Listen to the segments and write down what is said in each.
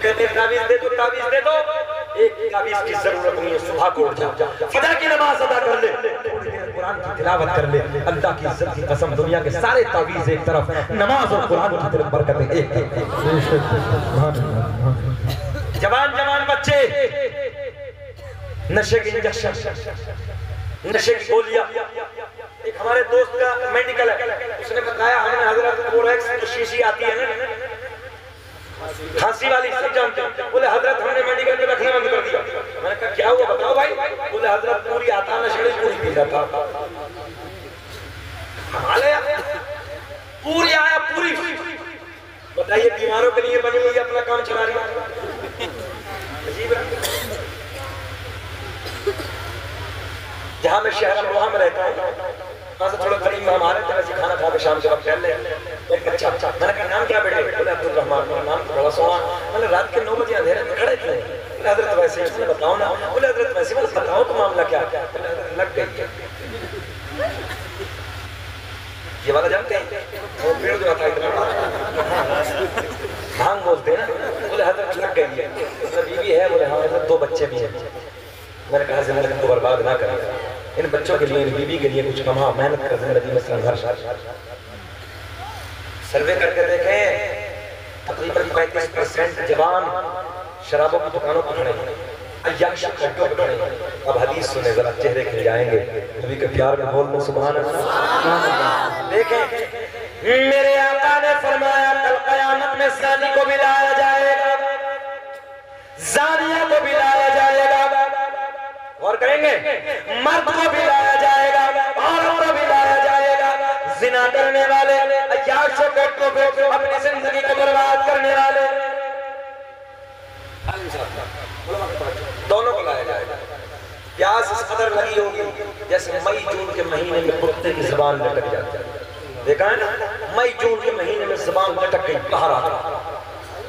कहते तावीज़ दे दो, तावीज़ दे दो। एक तावीज़ की जरूरत नहीं है, सुबह को उठ जा, फजर की नमाज अदा कर ले, कुरान की तिलावत कर ले। अल्लाह की इज्जत की कसम, दुनिया के सारे तावीज़ एक तरफ, नमाज और कुरान की तरफ बरकतें एक। जवान जवान बच्चे नशे की इंजेक्शन, नशे की गोलियां। एक हमारे दोस्त का मेडिकल है, उसने बताया हमने हजरत कोरेक्स जो शीशी आती है ना खांसी वाली, सब जानते हैं। बोले हजरत हमने मेडिकल में रखना बंद कर दिया। मैंने कहा क्या हुआ बताओ भाई। बोले हजरत पूरी आता नशे पूरी पीता था। पूरी आया पूरी। बताइए बीमारों के लिए बनी हुई अपना काम चला रही है। जहाँ मैं शहर अमरोहा में रहता हूँ, वहाँ से थोड़ा करीब में हमारे तरह से खाना खा के शाम के वक्त टहल रहे। एक अच्छा मैंने कहा नाम क्या बेटे? बोले अब्दुल रहमान। नाम तो बड़ा सोना। मैंने रात के 9 बजे अंधेरे में खड़े थे। बोले हजरत वैसे इसने बताओ ना। बोले हजरत वैसे मैंने बताओ तो मामला क्या? लग गई ये वाला जानते हैं वो पेड़ जो था इतना भांग बोलते हैं ना। बोले हजरत लग गई है। बीवी है? बोले हाँ। 2 बच्चे भी हैं। मैंने कहा जिंदगी को बर्बाद ना करें, इन बच्चों के लिए, इन बीवी के लिए कुछ कमा, मेहनत कर, जिंदगी में संघर्ष। सर्वे करके देखें, तकरीबन 35% जवान शराबों की दुकानों पर खड़े हैं, अय्याशी खड्डों पर खड़े हैं। अब हदीस सुने जरा, चेहरे खिल जाएंगे। नबी के प्यार में बोल दो सुभान अल्लाह। देखें मेरे आका ने फरमाया कल क़यामत में ज़ानी को भी लाया जाएगा, ज़ानिया को भी लाया जाएगा। और करेंगे मर्द को भी लाया जाएगा, औरत को भी लाया जाएगा। जिना करने वाले, अय्याशों को, अपनी जिंदगी को बर्बाद करने वाले, दोनों को लाया जाएगा। प्यास इस कदर लगी होगी जैसे मई जून के महीने में कुत्ते की जुबान लटक जाती है। देखा है ना, मई जून के महीने में जुबान लटक गई, बाहर आ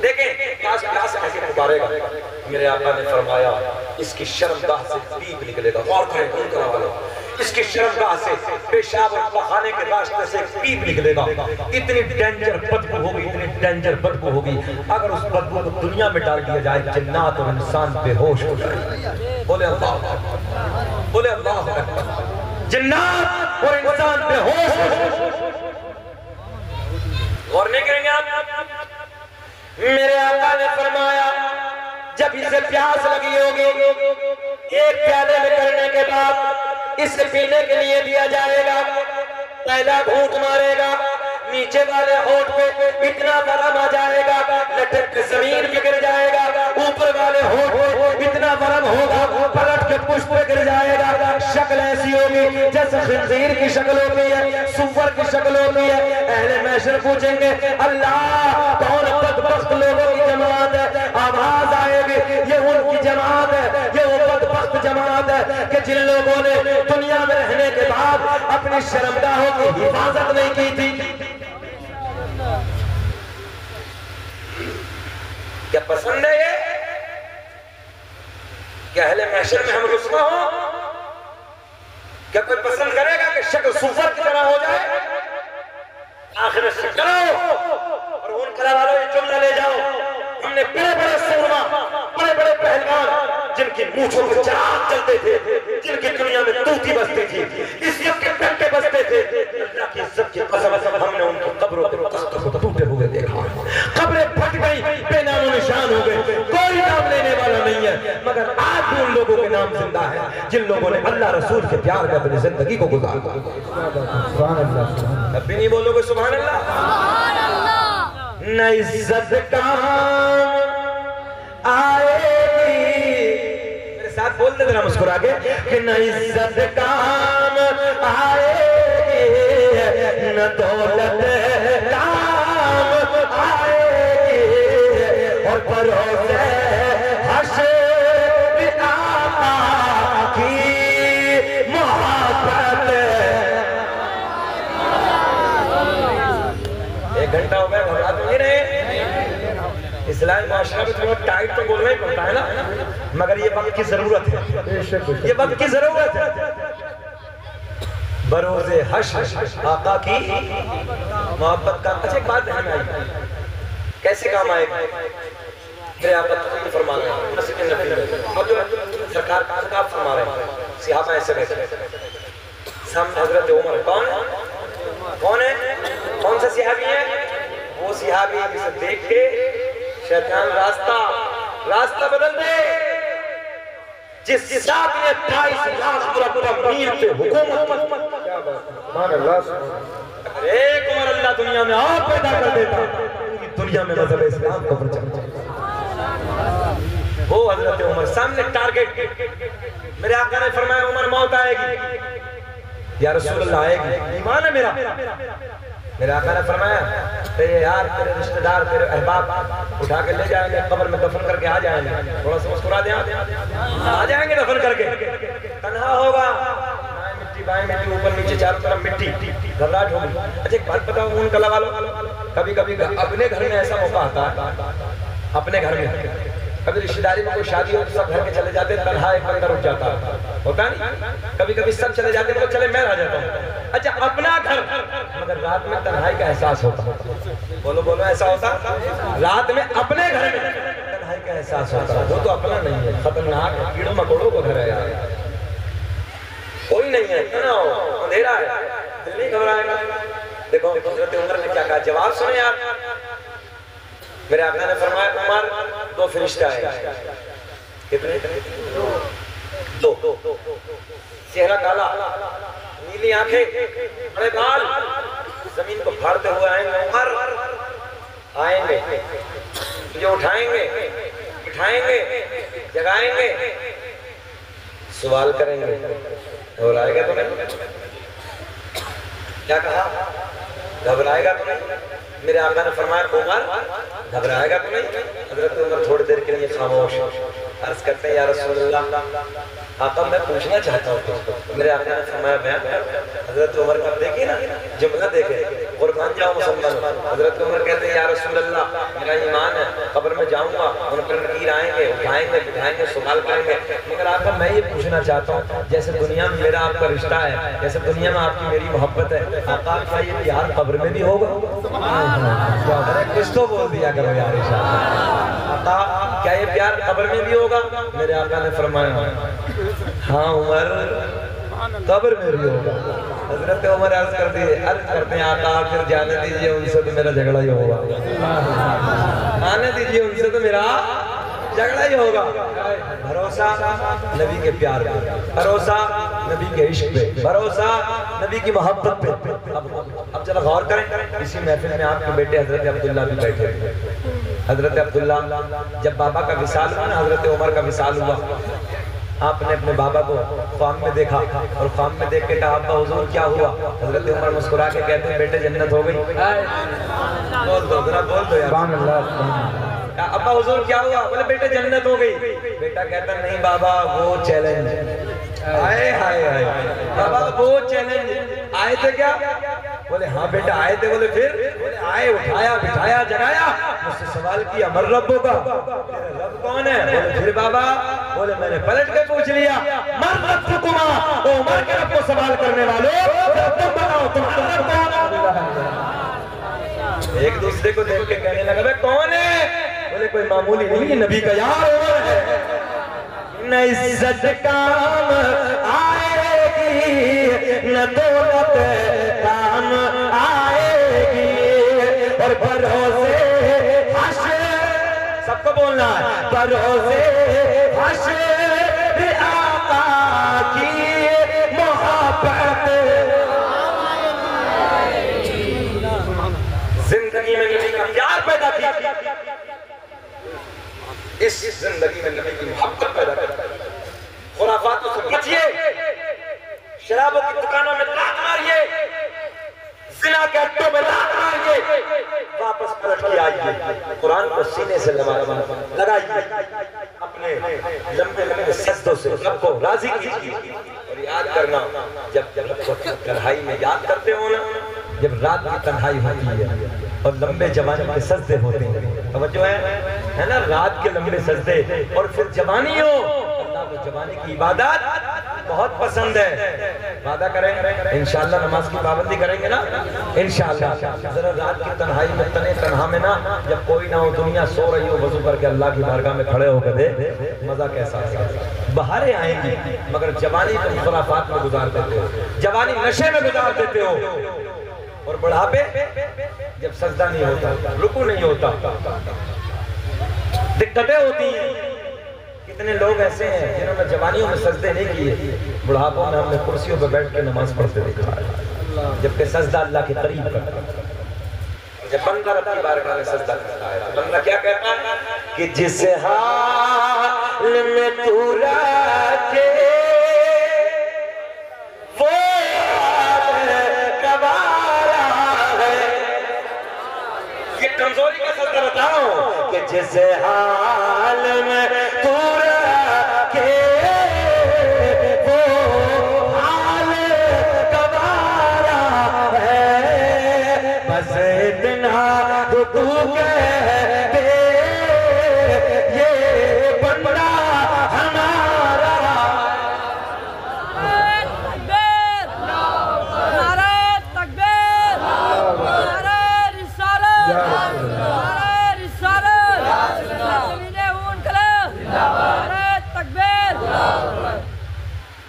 देखें प्यास प्यास कैसे पुकारेगा। मेरे आका ने फरमाया इसकी शर्मगाह से पीप निकलेगा। और इसकी शर्मगाह से पेशाब और पखाने के रास्ते से पीप निकलेगा। इतनी डेंजर बदबू होगी, इतनी डेंजर बदबू होगी। अगर उस बदबू को दुनिया में डाल दिया जाए, जिन्नात और इंसान बेहोश हो जाए। बोले अल्लाह, बोले अल्लाह। जिन्नात और इंसान बेहोश हो जाए। गौर नहीं करेंगे आप? मेरे आका ने फरमाया जब इसे प्यास लगी होगी, एक प्याले में करने के बाद इसे पीने के लिए दिया जाएगा। पहला घूंट मारेगा, नीचे वाले होठ पे इतना बरम आ जाएगा लटक के जमीन पे गिर जाएगा। ऊपर वाले होठ इतना बरम होगा पलट के पुष्प पे गिर जाएगा। शक्ल ऐसी होगी जैसे खंजीर की शक्ल होती है, सुअर की शक्ल होती है। अहले महशर पूछेंगे अल्लाह कौन बदबख्त लोगों की जमात है? आवाज आएगी ये उनकी जमात है, ये वो बदबख्त जमात है कि जिन लोगों ने दुनिया में रहने के बाद अपनी शर्मगाहों की हिफाजत नहीं की थी। क्या पसंद है ये? क्या अहले महशर में हम रुस्वा हो? क्या कोई पसंद करेगा कि शक्ल सुफर की तरह हो जाए? आखिर से करो और उन कला वालों ये जुमला ले जाओ, हमने बड़े बड़े सूरमा, बड़े बड़े पहलवान जिनकी मूंछों में चाक चलते थे, जिनकी दुनिया में तूती बसती थी, इज्जत के टक्के बसते थे, अल्लाह की इज्जत की कसम हमने उनकी कब्रों पे तख्तों को टूटे हुए देखा। कब्रें फट गई, बेनाम निशान हो गए, कोई नाम लेने वाला नहीं है। मगर आज भी उन लोगों के नाम जिंदा है जिन लोगों ने अल्लाह रसूल के प्यार में अपनी जिंदगी को गुजारा। अब भी नहीं बोलोगे सुभान अल्लाह? न इज्जत काम आएगी, मेरे साथ बोल दे जरा मुस्कुरा के कि न इज्जत काम आएगी, न दौलत काम आएगी, और भरोसे हश्र आका की मोहब्बत। 1 घंटा हो गया, घबरा तो नहीं रहे? इस्लामी माशरा में थोड़ा टाइट तो बोलना ही पड़ता है ना, मगर ये वक्त की जरूरत है, ये वक्त की जरूरत है। बरोज़े हश्र आका की मोहब्बत का। अच्छा एक बात ध्यान में आई, कैसे काम आएगा? मेरे आका तकरीर फरमा रहे हैं मस्जिद नबी में, और जो सरकार का खिताब फरमा रहे हैं, सहाबा ऐसे बैठे सामने हजरत उमर। कौन है? कौन सा सहाबी है? वो सहाबी जिसे देख के शैतान रास्ता बदल दे, जिस साथ ने 28 लाख पूरा मीर पे हुकूमत। एक उमर अल्लाह दुनिया में आप पैदा कर देता, दुनिया में मज़हब इस्लाम को प्रचार। वो हजरत उमर सामने टारगेट। मेरे आका ने फरमाया उमर मौत आएगी। या रसूल अल्लाह आएगी, ईमान है मेरा। मेरे आका ने फरमाया तेरे यार, तेरे रिश्तेदार, तेरे अहबाब उठा के ले जाएंगे, कब्र में दफन करके आ जाएंगे। थोड़ा सा मुस्कुरा दें, आ जाएंगे दफन करके। तन्हा होगा, मिट्टी बाएं मिट्टी, ऊपर नीचे चारों तरफ मिट्टी, घबराहट होगी। अच्छा एक बात बताओ उन कला वालों, कभी कभी अपने घर में ऐसा मौका आता है, अपने घर में कभी रिश्तेदारी में कोई शादी हो तो सब घर के चले जाते, तन्हा एक बंदा रुक जाता होता नहीं। कभी कभी सब चले जाते तो चले मैं रह जाता हूँ। अच्छा अपना घर, मगर रात में तन्हाई का एहसास होता। बोलो ऐसा होता? रात में अपने घर में तन्हाई का एहसास होता। वो तो अपना नहीं है, खतरनाक है, कीड़ों मकोड़ों को घर है यार, कोई नहीं है, अंधेरा है, दिल नहीं घबराएगा। देखो हज़रत उमर ने क्या कहा, जवाब सुने यार। मेरे आका ने फरमाया उमर, दो फरिश्ते आए। कितने? दो। चेहरा काला, नीली आंखें, बड़े बाल, जमीन को फाड़ते हुए आएंगे। उमर आएंगे, तुझे उठाएंगे, बिठाएंगे, जगाएंगे, सवाल करेंगे। और आएगा तुम्हें? क्या कहा? घबराएगा तुम्हें? मेरे आका ने फरमाया उमर घबराएगा तो नहीं? हजरत उमर थोड़ी देर के लिए खामोश। अर्ज करते हैं या रसूल अल्लाह, आका मैं पूछना चाहता हूँ। मेरे आका ने फरमाया बयान कर। हजरत उमर का देखिए ना जुमला, देखे कुर्बान जाओ मुसलमान। हजरत उमर कहते हैं या रसूल अल्लाह, मेरा ईमान है, कब्र में जाऊंगा, उन पर नकीर आएंगे, उठाएंगे, बिठाएंगे, सवाल करेंगे, मगर आका मैं ये पूछना चाहता हूँ, जैसे दुनिया में मेरा आपका रिश्ता है, जैसे दुनिया में आपकी मेरी मोहब्बत है, आका क्या ये प्यार कब्र में भी होगा? कुछ तो बोल दिया करो यार। आका क्या ये प्यार कब्र में भी होगा? मेरे आका ने फरमाया हाँ उमर, कब्र में भी होगा। हजरत उमर अर्ज करते हैं आका फिर जाने दीजिए, उनसे तो मेरा झगड़ा ही होगा। आने दीजिए, उनसे तो मेरा झगड़ा ही होगा। भरोसा नबी के प्यार पे, भरोसा नबी के इश्क पे, भरोसा नबी की मोहब्बत पे। अब जरा गौर करें, इसी महफिल में आपके बेटे हजरत अब्दुल्ला भी बैठे। हजरत अब्दुल्ला जब बाबा का विसाल हुआ ना, हजरत उमर का विसाल हुआ, आपने अपने बाबा को ख्वाब में देखा और ख्वाब में देख के कहा अब्बा हुजूर क्या हुआ? हजरत उमर मुस्कुरा के कहते हैं बेटे जन्नत हो गई। बोल दो जरा, बोल दो यार। अब्बा हुजूर क्या हुआ? बोले बेटे जन्नत हो गई। बेटा कहता नहीं बाबा वो चैलेंज। आए हाय हाय बाबा वो चैलेंज आए थे क्या? बोले हाँ बेटा आए थे। बोले फिर? बोले आए, उठाया, बिठाया, जगाया, मुझसे सवाल किया मर रब्बो का, तेरा रब कौन है? बोले फिर बाबा? बोले मैंने पलट के पूछ लिया मर रब्बुकुमा, ओ उमर के रब को सवाल करने वालों तुम बताओ तुम्हारा रब कौन है? एक दूसरे को देख के कहने लगा भाई कौन है? बोले कोई मामूली नहीं, नबी का यार उमर है। न इज्जत काम आएगी, न दौलत काम आएगी, और भरोसे हश्र, सबको बोलना है, भरोसे हश्र आका की मोहब्बत। जिंदगी में नबी का प्यार पैदा किया, इस जिंदगी में नबी की मोहब्बत पैदा कर। खुराफातों से बचिए, शराबों की दुकानों में लात मारिए, जिना के अड्डों में लात मारिए, वापस पलट के आइए, कुरान को सीने से लगाइए, अपने लंबे लंबे सजदों से रब को राजी कीजिए। और याद करना, जब रब को तन्हाई में याद करते हो ना, जब रात की तन्हाई होती है और लंबे जवानी के सजदे होते हैं, तवज्जो है ना, रात के लंबे सजदे और फिर जवानी हो, अल्लाह को जवानी की इबादत बहुत पसंद है। वादा करें इंशाल्लाह नमाज की पाबंदी करेंगे ना इंशाल्लाह। जरा रात की तन्हाई में तने तन्हा में ना, जब कोई ना हो, दुनिया सो रही हो, वजू करके अल्लाह की बारगाह में खड़े होकर दे, मजा कैसा आएगा। बहारें आएंगी मगर जवानी तुम खुराफात में गुजार देते हो, जवानी नशे में गुजार देते हो, और बुढ़ापे जब सजदा नहीं होता, रुकू नहीं होता, दिक्कतें होती हैं। कितने लोग ऐसे हैं जिन्होंने जवानियों में सजदे नहीं किए, बुढ़ापों में हमने कुर्सियों पर बैठ के नमाज पढ़ते देखा है, जबकि सजदा अल्लाह के करीब करता है। जब बंदा रब की बारगाह में सजदा करता है तो बंदा क्या कहता है कि जिस हाल में तू रखे वो कबारा है। ये कमजोरी का सजदा बताओ कि जिस हाल में तू रखे वो हाल कबारा है। बस इतना तो तू कह दे ये बंदा हमारा।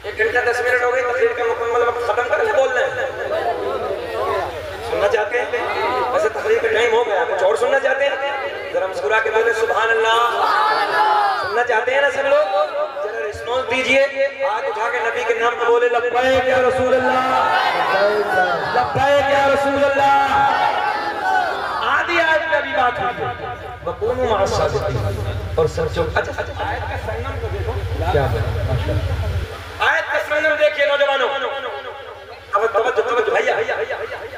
एक घंटा 10 मिनट हो गई, तकरीर का मुकम्मल वक्त खत्म कर ले, बोल रहे हैं सुनना चाहते हैं? वैसे तकरीर का टाइम हो गया, कुछ और सुनना चाहते हैं? जरा मुस्कुरा के बोले सुभान अल्लाह। सुनना चाहते हैं ना सब लोग? जरा रिस्पॉन्स दीजिए, हाथ उठा के नबी के नाम पे बोले लब्बैक या रसूल अल्लाह, लब्बैक या रसूल अल्लाह। आधी आयत में अभी बात हुई है, वकूनू मअस सादिकीन, और सच्चों। अच्छा आयत का संगम को देखो क्या है, आयत का संगम देखिए नौजवानों। अब तवज्जो भैया,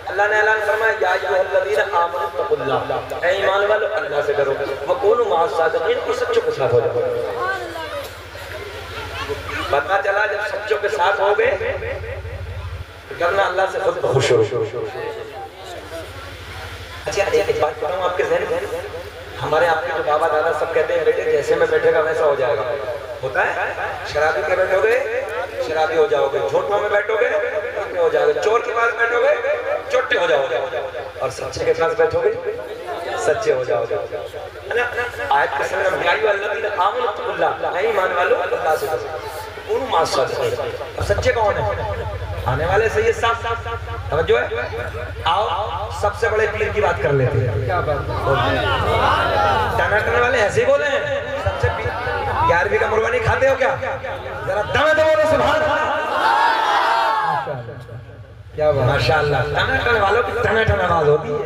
अल्लाह ने ऐलान फरमाया या अय्युहल्लज़ीना आमनू तक़ुल्लाह, ऐ ईमान वालों अल्लाह से डरो, वकूनू मअस सादिकीन, और सच्चों के साथ हो जाओ। पता चला जब सच्चों के साथ हो गए करना अल्लाह से खुद खुश हो। अच्छा एक बात बताऊं आपके ज़हन में, हमारे आपके जो बाबा दादा सब कहते हैं बेटे जैसे में बैठेगा वैसा हो जाएगा, होता है? शराबी में बैठोगे शराबी हो जाओगे, झूठों में बैठोगे हो जाओगे, चोर के पास बैठोगे चोटे हो जाओगे, और सच्चे के पास बैठोगे सच्चे हो जाओगे। आयत के समय ईमान वालों अल्लाह से उन माशा। अब सच्चे कौन है? आने वाले सही है, साफ तवज्जो है। आओ सबसे बड़े पीर की बात कर लेते हैं। क्या बात? टनाटन वाले ऐसे ही बोले हैं, सबसे पीर 11वीं का मुर्गा नहीं खाते हो क्या? जरा दम दे बोलो सुभान अल्लाह। क्या बात, माशाअल्लाह। टनाटन वालों की टनाटन आवाज होती है।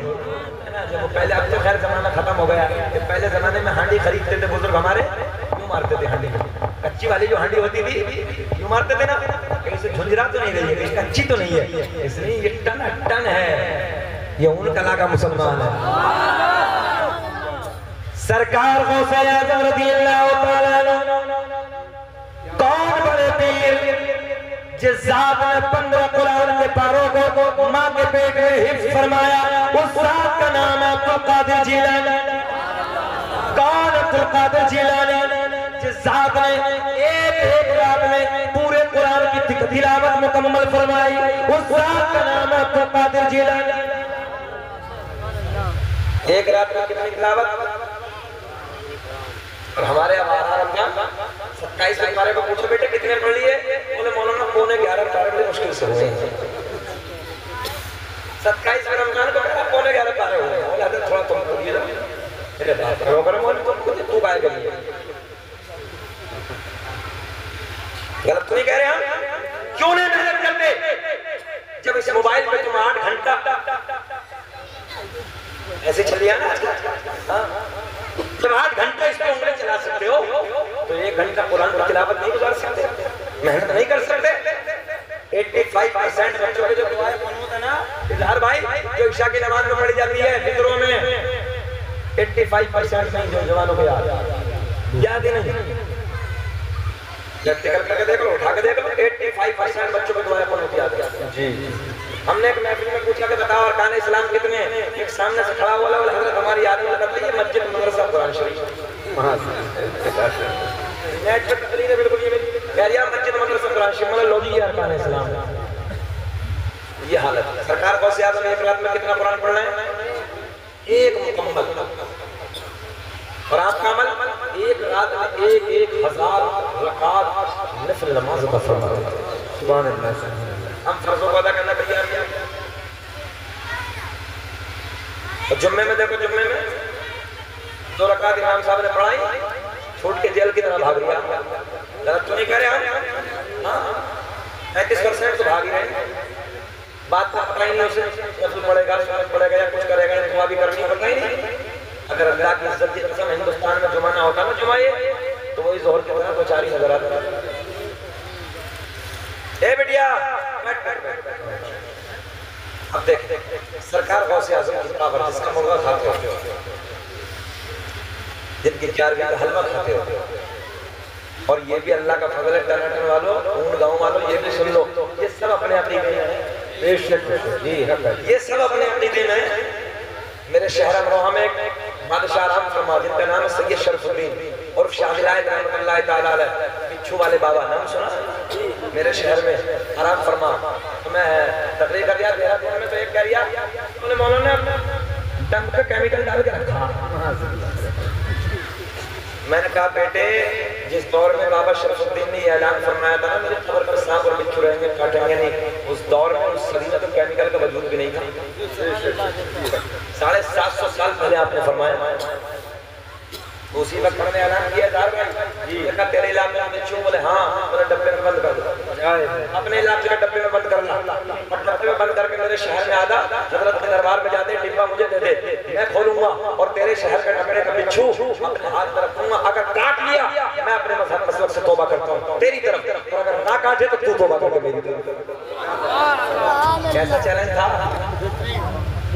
जब वो पहले, अब तो खैर जमाना खत्म हो गया, कि पहले जमाने में हांडी खरीदते थे बुजुर्ग हमारे, यूं मारते थे हांडी में, कच्ची वाली जो हांडी होती थी यूं मारते थे ना, इसे झुंझरा तो नहीं रही है, कच्ची तो नहीं है, इसलिए ये टन है, ये उन कला का मुसलमान है। सरकार गौसे आज़म रज़ियल्लाहु ताला कौन बड़े पीर जिस जात ने 15 कुरान के पारों को माँ के पेट में हिफ्ज़ फरमाया, उस जात का नाम है अब्दुल कादिर जिलानी। कौन अब्दुल कादिर जिलानी? जिस जात ने एक रात में पूरे कुरान की तिलावत मुकम्मल फरमाई, उस जात का नाम है अब्दुल कादिर जिलानी। एक रात में कितनी तिलावत? और हमारे 27 पारे को पूछो बेटे कितने पढ़ लिए? बोले मौलाना 11:15 पारे बड़े मुश्किल से हुए। 27 रमजान को 11:15 पारे हुए। बोले थोड़ा तुम पढ़िए ना, मेरे बात करो करो मोल तू गाय कर लिए। गलत तो नहीं कह रहे हम? क्यों नहीं मेहनत करते? जब इस मोबाइल पे तुम 8 घंटा ऐसे चल लिया ना, जब 8 घंटा इस पे उंगली चला सकते हो तो 1 घंटा कुरान की तिलावत नहीं गुजार सकते? मेहनत नहीं कर सकते? 85% बच्चों के जो दुआएं कुनूत है ना इजहार भाई, जो इशा की नमाज में पढ़ी जाती है फिक्रों में, 85% नहीं जो जवानों को याद ही नहीं। प्रैक्टिकल करके देख लो, उठा के देख लो, 85% बच्चों को दुआएं कुनूत याद है। जी हमने एक महफिल में पूछा कि बताओ अरकान इस्लाम कितने? एक सामने से खड़ा हुआ बोला हजरत हमारी याद में बताइए ये मस्जिद मदरसा कुरान शरीफ। नेट पे तकरीर है बिल्कुल ये कह मस्जिद मदरसा कुरान शिमला लोगी ये अरकान इस्लाम। ये हालत सरकार गौसे आजम एक रात में कितना कुरान पढ़ रहे हैं? एक मुकम्मल। और आपका अमल एक रात में 1000 रकात नफल नमाज का फरमा। सुभान अल्लाह। हम फर्जों को अदा करना तैयार हैं। और जुम्मे में देखो, जुम्मे में 2 रकात इमाम साहब ने पढ़ाई, छूट के जेल की तरह भाग लिया। गलत तो नहीं कह रहे हम? हाँ 35% तो भाग ही रहे। बात का पता ही नहीं उसे कब पड़ेगा, पड़ेगा या कुछ करेगा, दुआ भी करनी पता ही नहीं। अगर अल्लाह की इज्जत की कसम हिंदुस्तान में जुमा ना होता ना जुमाए तो वही जोहर के बाद 2-4 ही नजर आता। ए बेटिया अब देख सरकार गौसे आजम की पावर, जिसका मुर्गा खाते हो, जिनकी 11वीं का हलवा खाते हो, और ये भी अल्लाह का फजल है। टनाटन वालों, ऊन गाँव वालों, ये भी सुन लो, ये सब अपने अकीदे में है। ये सब अपने अकीदे में है। मेरे शहर अमरोहा में एक बादशाह आराम फरमा, जिनका नाम है सैयद शरफुद्दीन और शाहविलायत रहमतुल्लाह ताला अलैह, बिच्छू वाले बाबा, नाम सुना? मेरे शहर में आराम फरमा। तो मैं तकरीर कर दिया देहरादून में, तो एक कह दिया बोले मौलाना डंक पे केमिकल डाल के रखा। मैंने कहा बेटे, जिस दौर में बाबा शरफुद्दीन ने ऐलान फरमाया था ना मेरे खबर पर सांप और बिच्छू रहेंगे, काटेंगे नहीं, उस दौर में उस सदी में तो केमिकल का वजूद भी नहीं था। 750 साल पहले आपने फरमाया। उसी वक्त मैंने ऐलान किया दार भाई जी, देखा तेरे इलाके में बिच्छू, बोले हाँ, बोले डब्बे में बंद कर दो। अपने इलाके के डब्बे में बंद करना, और डब्बे में बंद करके मेरे शहर में आधा हजरत के दरबार में जाते, डिब्बा मुझे दे दे, मैं खोलूंगा और तेरे शहर के डब्बे का बिच्छू अपने हाथ में रखूंगा। अगर काट लिया मैं अपने मसलक से तौबा करता हूँ तेरी तरफ, और अगर ना काटे तो तू तौबा करके मेरी तरफ। कैसा चैलेंज था?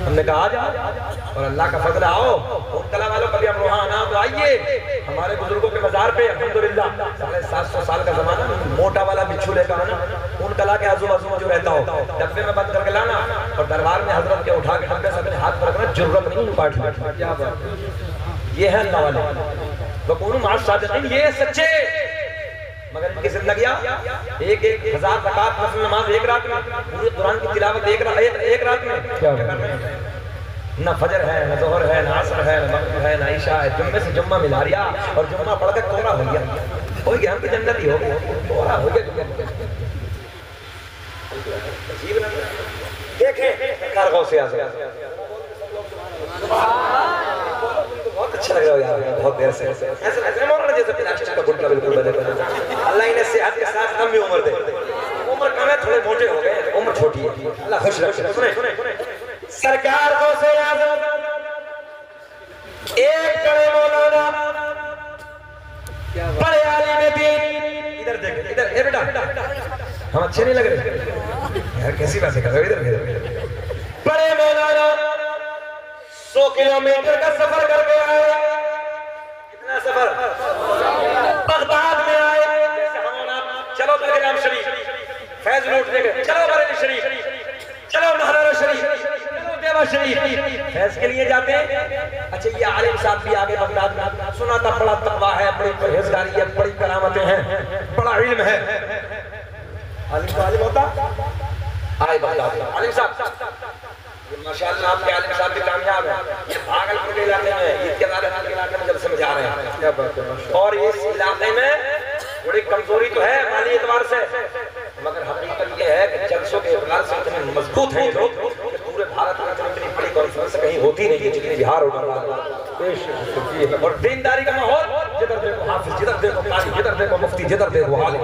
हमने कहा जा, और अल्लाह का फजल आओ मुब्तला वालों, कभी अमरोहा आना तो आइए हमारे बुजुर्गों के मजार पे। अल्हम्दुलिल्लाह 750 साल का जमाना, मोटा वाला बिच्छू लेकर आना, उन कला के आजू बाजू में जो रहता हो डब्बे में बंद करके लाना, और दरबार में हजरत के उठा के डब्बे से अपने हाथ पर रखना, जरूरत नहीं काट लेना। ये है अल्लाह वाले वकूनु माअस सादिकीन, ये सच्चे। मगर इनकी जिंदगियां 1000 रकात नफल नमाज एक रात में, पूरे कुरान की तिलावत एक रात में क्या कर रहे हैं? ना फजर है, ना जोहर है, ना असर है, ना मगरिब है, ना ईशा है। जुम्मे से जुम्मा मिला लिया, और जुम्मा पढ़ के कोरा हो गया, हो गया, हमकी जन्नत ही हो गया, कोरा हो गया। देखें कारगौ से बहुत अच्छा लग रहा है यार, बहुत देर से ऐसे मौलाना जैसे प्लास्टिक का गुटका बिल्कुल बने बने। अल्लाह इन्हें सेहत के साथ लंबी उम्र दे। उम्र कम है, थोड़े मोटे हो गए, उम्र छोटी है, अल्लाह खुश रखे। सुने सरकार को से एक बड़े मौलाना, बड़े आलिम दीन, इधर देख, इधर ए बेटा, हम अच्छे नहीं लग रहे यार, कैसी बातें कर रहे हो? इधर बड़े मौलाना 100 किलोमीटर का सफर करके आए। कितना सफर? बगदाद में आए। चलो बलराम शरीफ, फैज लूट लेंगे, चलो बरेली शरीफ, चलो महाराणा शरीफ, चलो देवा शरीफ, फैज के लिए जाते हैं। अच्छा ये आलिम साहब भी आगे बगदाद में, सुना था बड़ा तकवा है, बड़ी परहेजगारी है, बड़ी करामतें हैं, बड़ा इल्म है। आलिम तो आलिम होता, आए बगदाद आलिम साहब, माशाअल्लाह आपके आलिम साहब भी कामयाब है। ये भागलपुर के इलाके में, ईद के इलाके में जब से जा रहे हैं, और इस इलाके में बड़ी कमजोरी तो है माली एतबार से, मगर हकीकत ये है कि जलसों के एतबार से इतने मजबूत हैं लोग कि पूरे भारत में इतनी बड़ी कॉन्फ्रेंस कहीं होती नहीं है जितनी बिहार होगा। और दीनदारी का माहौल, जिधर देखो हाफिज, जिधर देखो काजी, जिधर देखो मुफ्ती, जिधर देखो आलिम,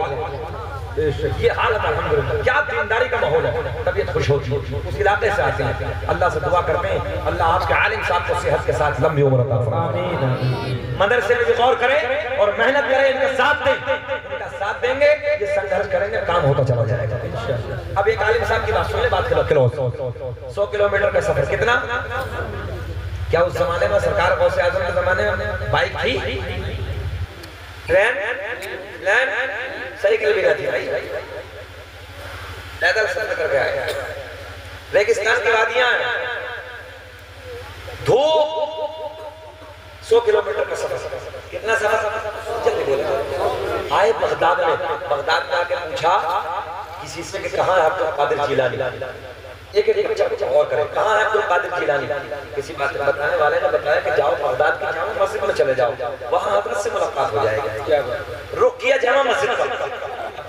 ये हालत अल्हम्दुलिल्लाह। क्या दीनदारी का माहौल है, तबीयत खुश होती है। उस इलाके से आते हैं, अल्लाह से दुआ करते हैं अल्लाह आपके आलिम साहब को सेहत के साथ लंबी उम्र अता फरमाए। मदरसे में भी गौर करें और मेहनत करें, इनका साथ दें, इनका साथ देंगे, ये संघर्ष करेंगे, काम होता चला जाएगा इंशाअल्लाह। अब एक आलिम साहब की बात सुन ले, बात करो। 100 किलोमीटर का सफर कितना? क्या उस जमाने में सरकार गौसे आजम के जमाने में बाइक थी, ट्रेन, प्लेन, साइकिल भी रहती भाई, पैदल सफर करके आए। रेगिस्तान की वादियां, धूप, 100 किलोमीटर का सफर। कितना सफर? जल्दी बोले। आए बगदाद में आके पूछा किसी से कि कहाँ है अब्दुल कादिर जिलानी, एक बच्चा और करे कहाँ है अब्दुल कादिर जिलानी। किसी बात बताने वाले ने बताया कि जाओ बगदाद की जामा मस्जिद में चले जाओ, वहाँ हजरत से मुलाकात हो जाएगी। क्या रुक किया जामा मस्जिद पर।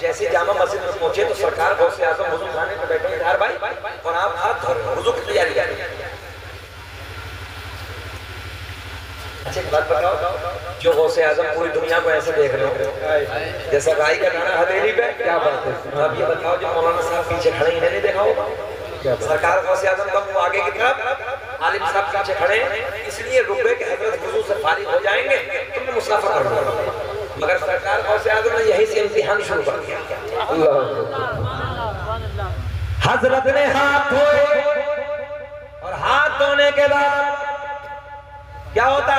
जैसे जामा मस्जिद में पहुंचे तो सरकार गौसे आजम वुजू खाने पे बैठे यार भाई और आप हाथ धो रहे हो, वुजू की तैयारी कर रहे हैं। अच्छा एक बात बताओ, जो गौसे आजम पूरी दुनिया को ऐसे देख रहे हो जैसा राई का गाना हवेली पे, क्या बात है। अब ये बताओ जो मौलाना साहब पीछे खड़े इन्हें नहीं देखा होगा? सरकार गौसे आजम का मुंह आगे की तरफ, आलिम साहब पीछे खड़े, इसलिए रुपए के हजरत वुजू से फारिग हो जाएंगे तुमने मुसाफा कर लो। मगर सरकार गौसे आजम ने यही से इम्तिहान शुरू कर दिया। हजरत ने हाथ धोए और हाथ धोने के बाद क्या होता?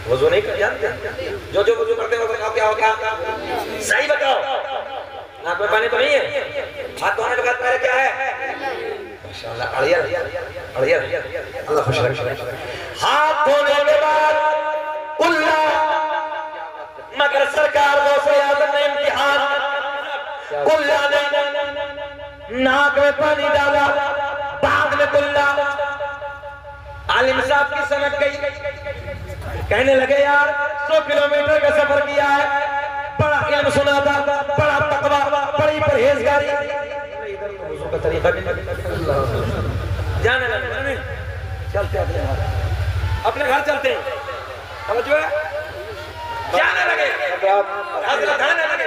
वजू नहीं कर जानते? जो वजू करते हो बताओ क्या होता? सही बताओ। नाक में पानी तो नहीं है? हाथ धोने के बाद पहले क्या है? माशाअल्लाह अड़ियल अल्लाह खुश रखे। हाथ धोने के बाद कुल्ला, मगर सरकार गौसे आजम ने इम्तिहान, कुल्ला ने नाक में पानी डाला, बाद में कुल्ला। आलिम साहब की सनक गई, कहने लगे यार 100 किलोमीटर का सफर किया है, बड़ा इल्म सुना था, बड़ा तकवा, बड़ी परहेजगारी, वुजू का तरीका भी जाने लगे। चलते अपने घर चलते हैं, समझो जाने लगे, हजरत आने लगे।